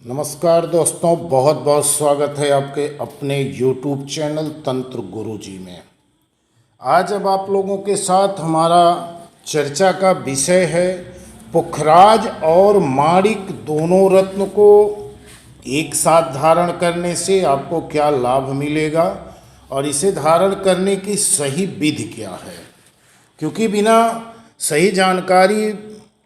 नमस्कार दोस्तों, बहुत बहुत स्वागत है आपके अपने YouTube चैनल तंत्र गुरुजी में। आज अब आप लोगों के साथ हमारा चर्चा का विषय है पुखराज और माणिक दोनों रत्न को एक साथ धारण करने से आपको क्या लाभ मिलेगा और इसे धारण करने की सही विधि क्या है। क्योंकि बिना सही जानकारी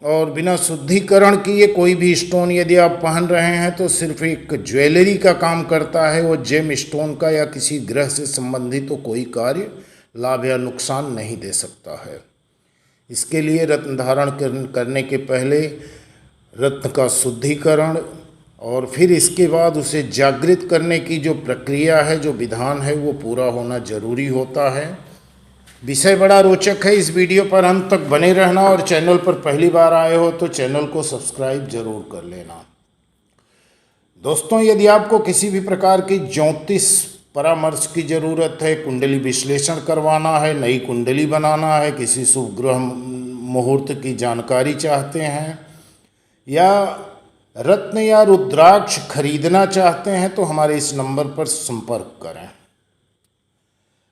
और बिना शुद्धिकरण किए कोई भी स्टोन यदि आप पहन रहे हैं तो सिर्फ एक ज्वेलरी का काम करता है, वो जेम स्टोन का या किसी ग्रह से संबंधित तो कोई कार्य लाभ या नुकसान नहीं दे सकता है। इसके लिए रत्न धारण करने के पहले रत्न का शुद्धिकरण और फिर इसके बाद उसे जागृत करने की जो प्रक्रिया है, जो विधान है, वो पूरा होना जरूरी होता है। विषय बड़ा रोचक है, इस वीडियो पर अंत तक बने रहना और चैनल पर पहली बार आए हो तो चैनल को सब्सक्राइब जरूर कर लेना। दोस्तों, यदि आपको किसी भी प्रकार की ज्योतिष परामर्श की ज़रूरत है, कुंडली विश्लेषण करवाना है, नई कुंडली बनाना है, किसी शुभ ग्रह मुहूर्त की जानकारी चाहते हैं या रत्न या रुद्राक्ष खरीदना चाहते हैं तो हमारे इस नंबर पर संपर्क करें।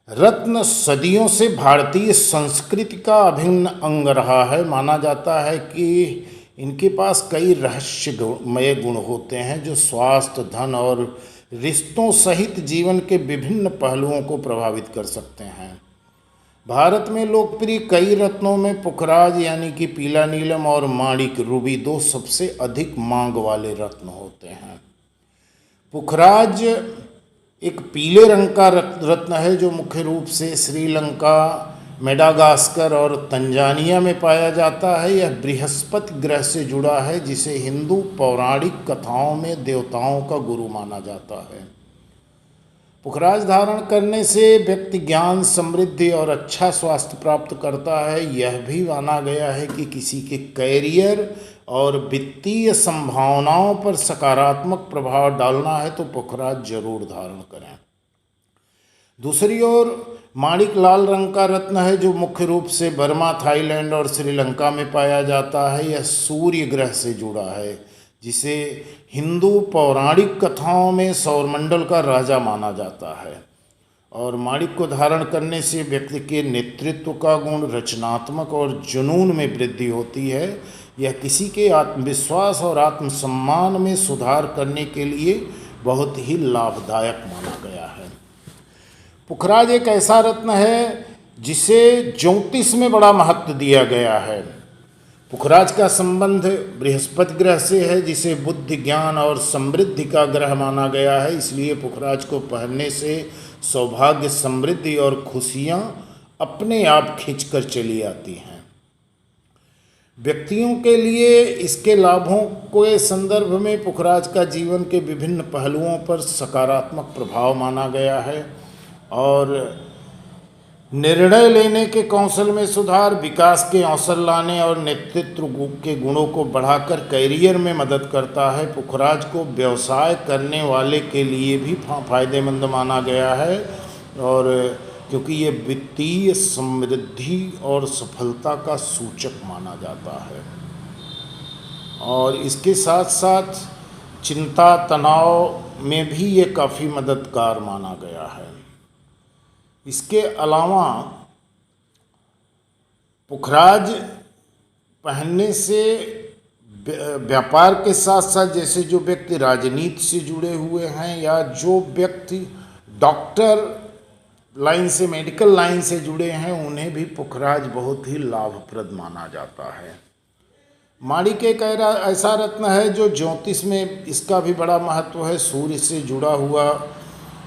रत्न सदियों से भारतीय संस्कृति का अभिन्न अंग रहा है। माना जाता है कि इनके पास कई रहस्यमय गुण होते हैं जो स्वास्थ्य, धन और रिश्तों सहित जीवन के विभिन्न पहलुओं को प्रभावित कर सकते हैं। भारत में लोकप्रिय कई रत्नों में पुखराज यानी कि पीला नीलम और माणिक रूबी दो सबसे अधिक मांग वाले रत्न होते हैं। पुखराज एक पीले रंग का रत्न है जो मुख्य रूप से श्रीलंका, मेडागास्कर और तंजानिया में पाया जाता है। यह बृहस्पति ग्रह से जुड़ा है जिसे हिंदू पौराणिक कथाओं में देवताओं का गुरु माना जाता है। पुखराज धारण करने से व्यक्ति ज्ञान, समृद्धि और अच्छा स्वास्थ्य प्राप्त करता है। यह भी माना गया है कि किसी के कैरियर और वित्तीय संभावनाओं पर सकारात्मक प्रभाव डालना है तो पुखराज जरूर धारण करें। दूसरी ओर माणिक लाल रंग का रत्न है जो मुख्य रूप से बर्मा, थाईलैंड और श्रीलंका में पाया जाता है। यह सूर्य ग्रह से जुड़ा है जिसे हिंदू पौराणिक कथाओं में सौरमंडल का राजा माना जाता है। और माणिक को धारण करने से व्यक्ति के नेतृत्व का गुण, रचनात्मक और जुनून में वृद्धि होती है। यह किसी के आत्मविश्वास और आत्मसम्मान में सुधार करने के लिए बहुत ही लाभदायक माना गया है। पुखराज एक ऐसा रत्न है जिसे ज्योतिष में बड़ा महत्व दिया गया है। पुखराज का संबंध बृहस्पति ग्रह से है जिसे बुद्धि, ज्ञान और समृद्धि का ग्रह माना गया है। इसलिए पुखराज को पहनने से सौभाग्य, समृद्धि और खुशियाँ अपने आप खींचकर चली आती हैं। व्यक्तियों के लिए इसके लाभों के संदर्भ में पुखराज का जीवन के विभिन्न पहलुओं पर सकारात्मक प्रभाव माना गया है और निर्णय लेने के कौशल में सुधार, विकास के अवसर लाने और नेतृत्व के गुणों को बढ़ाकर कैरियर में मदद करता है। पुखराज को व्यवसाय करने वाले के लिए भी फायदेमंद माना गया है और क्योंकि ये वित्तीय समृद्धि और सफलता का सूचक माना जाता है और इसके साथ साथ चिंता, तनाव में भी ये काफ़ी मददगार माना गया है। इसके अलावा पुखराज पहनने से व्यापार के साथ साथ जैसे जो व्यक्ति राजनीति से जुड़े हुए हैं या जो व्यक्ति डॉक्टर लाइन से, मेडिकल लाइन से जुड़े हैं, उन्हें भी पुखराज बहुत ही लाभप्रद माना जाता है। माणिक एक ऐसा रत्न है जो ज्योतिष में इसका भी बड़ा महत्व है। सूर्य से जुड़ा हुआ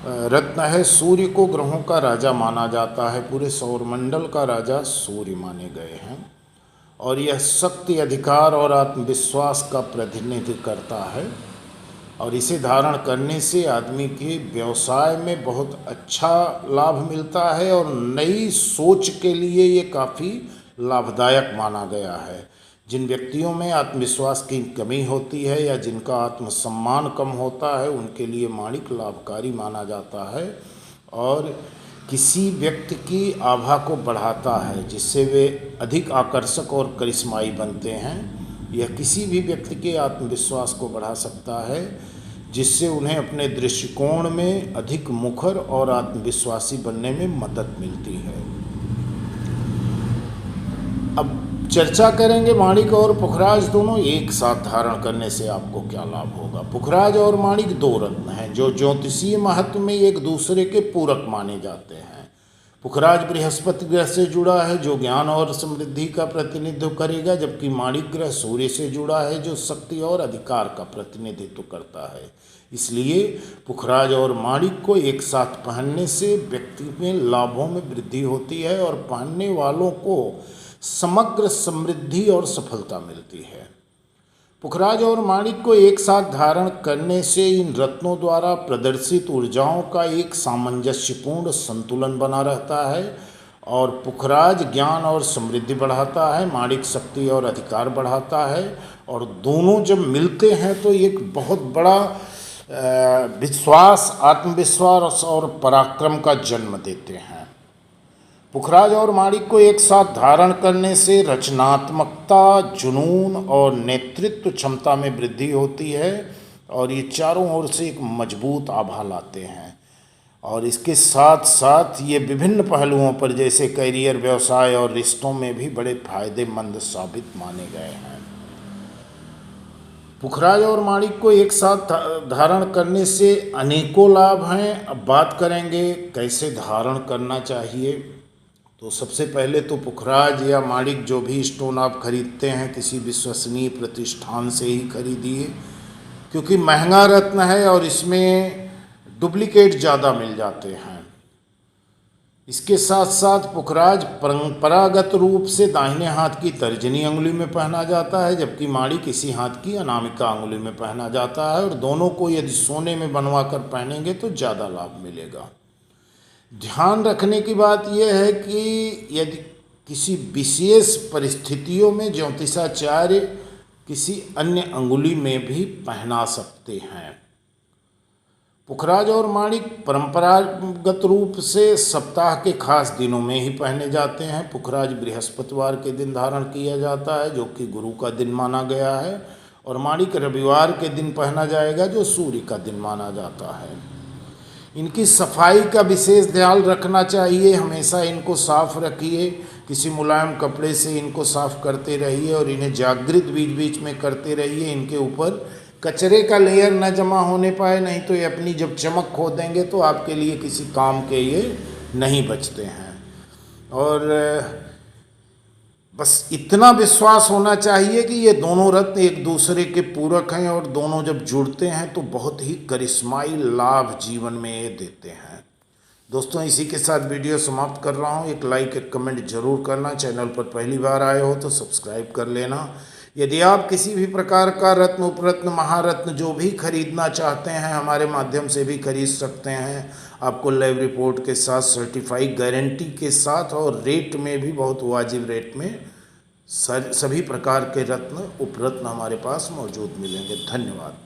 रत्न है। सूर्य को ग्रहों का राजा माना जाता है। पूरे सौरमंडल का राजा सूर्य माने गए हैं और यह शक्ति, अधिकार और आत्मविश्वास का प्रतिनिधित्व करता है और इसे धारण करने से आदमी के व्यवसाय में बहुत अच्छा लाभ मिलता है और नई सोच के लिए ये काफ़ी लाभदायक माना गया है। जिन व्यक्तियों में आत्मविश्वास की कमी होती है या जिनका आत्मसम्मान कम होता है उनके लिए माणिक लाभकारी माना जाता है और किसी व्यक्ति की आभा को बढ़ाता है जिससे वे अधिक आकर्षक और करिश्माई बनते हैं यह किसी भी व्यक्ति के आत्मविश्वास को बढ़ा सकता है, जिससे उन्हें अपने दृष्टिकोण में अधिक मुखर और आत्मविश्वासी बनने में मदद मिलती है। अब चर्चा करेंगे माणिक और पुखराज दोनों एक साथ धारण करने से आपको क्या लाभ होगा। पुखराज और माणिक दो रत्न हैं जो ज्योतिषीय महत्व में एक दूसरे के पूरक माने जाते हैं। पुखराज बृहस्पति ग्रह से जुड़ा है जो ज्ञान और समृद्धि का प्रतिनिधित्व करेगा, जबकि माणिक ग्रह सूर्य से जुड़ा है जो शक्ति और अधिकार का प्रतिनिधित्व करता है। इसलिए पुखराज और माणिक को एक साथ पहनने से व्यक्ति में लाभों में वृद्धि होती है और पहनने वालों को समग्र समृद्धि और सफलता मिलती है। पुखराज और माणिक को एक साथ धारण करने से इन रत्नों द्वारा प्रदर्शित ऊर्जाओं का एक सामंजस्यपूर्ण संतुलन बना रहता है और पुखराज ज्ञान और समृद्धि बढ़ाता है, माणिक शक्ति और अधिकार बढ़ाता है, और दोनों जब मिलते हैं तो एक बहुत बड़ा विश्वास, आत्मविश्वास और पराक्रम का जन्म देते हैं। पुखराज और माणिक को एक साथ धारण करने से रचनात्मकता, जुनून और नेतृत्व क्षमता में वृद्धि होती है और ये चारों ओर से एक मजबूत आभा लाते हैं। और इसके साथ साथ ये विभिन्न पहलुओं पर जैसे करियर, व्यवसाय और रिश्तों में भी बड़े फायदेमंद साबित माने गए हैं। पुखराज और माणिक को एक साथ धारण करने से अनेकों लाभ हैं। अब बात करेंगे कैसे धारण करना चाहिए। तो सबसे पहले तो पुखराज या माणिक जो भी स्टोन आप खरीदते हैं किसी विश्वसनीय प्रतिष्ठान से ही खरीदिए, क्योंकि महंगा रत्न है और इसमें डुप्लीकेट ज़्यादा मिल जाते हैं। इसके साथ साथ पुखराज परंपरागत रूप से दाहिने हाथ की तर्जनी अंगुली में पहना जाता है, जबकि माणिक इसी हाथ की अनामिका अंगुली में पहना जाता है और दोनों को यदि सोने में बनवा कर पहनेंगे तो ज़्यादा लाभ मिलेगा। ध्यान रखने की बात यह है कि यदि किसी विशेष परिस्थितियों में ज्योतिषाचार्य किसी अन्य अंगुली में भी पहना सकते हैं। पुखराज और माणिक परंपरागत रूप से सप्ताह के खास दिनों में ही पहने जाते हैं। पुखराज बृहस्पतिवार के दिन धारण किया जाता है जो कि गुरु का दिन माना गया है, और माणिक रविवार के दिन पहना जाएगा जो सूर्य का दिन माना जाता है। इनकी सफाई का विशेष ध्यान रखना चाहिए। हमेशा इनको साफ रखिए, किसी मुलायम कपड़े से इनको साफ करते रहिए और इन्हें जागृत बीच बीच में करते रहिए। इनके ऊपर कचरे का लेयर न जमा होने पाए, नहीं तो ये अपनी जब चमक खो देंगे तो आपके लिए किसी काम के ये नहीं बचते हैं। और बस इतना विश्वास होना चाहिए कि ये दोनों रत्न एक दूसरे के पूरक हैं और दोनों जब जुड़ते हैं तो बहुत ही करिश्माई लाभ जीवन में ये देते हैं। दोस्तों, इसी के साथ वीडियो समाप्त कर रहा हूँ। एक लाइक, एक कमेंट जरूर करना। चैनल पर पहली बार आए हो तो सब्सक्राइब कर लेना। यदि आप किसी भी प्रकार का रत्न, उपरत्न, महारत्न जो भी खरीदना चाहते हैं हमारे माध्यम से भी खरीद सकते हैं। आपको लैब रिपोर्ट के साथ, सर्टिफाइड गारंटी के साथ और रेट में भी बहुत वाजिब रेट में सभी प्रकार के रत्न, उपरत्न हमारे पास मौजूद मिलेंगे। धन्यवाद।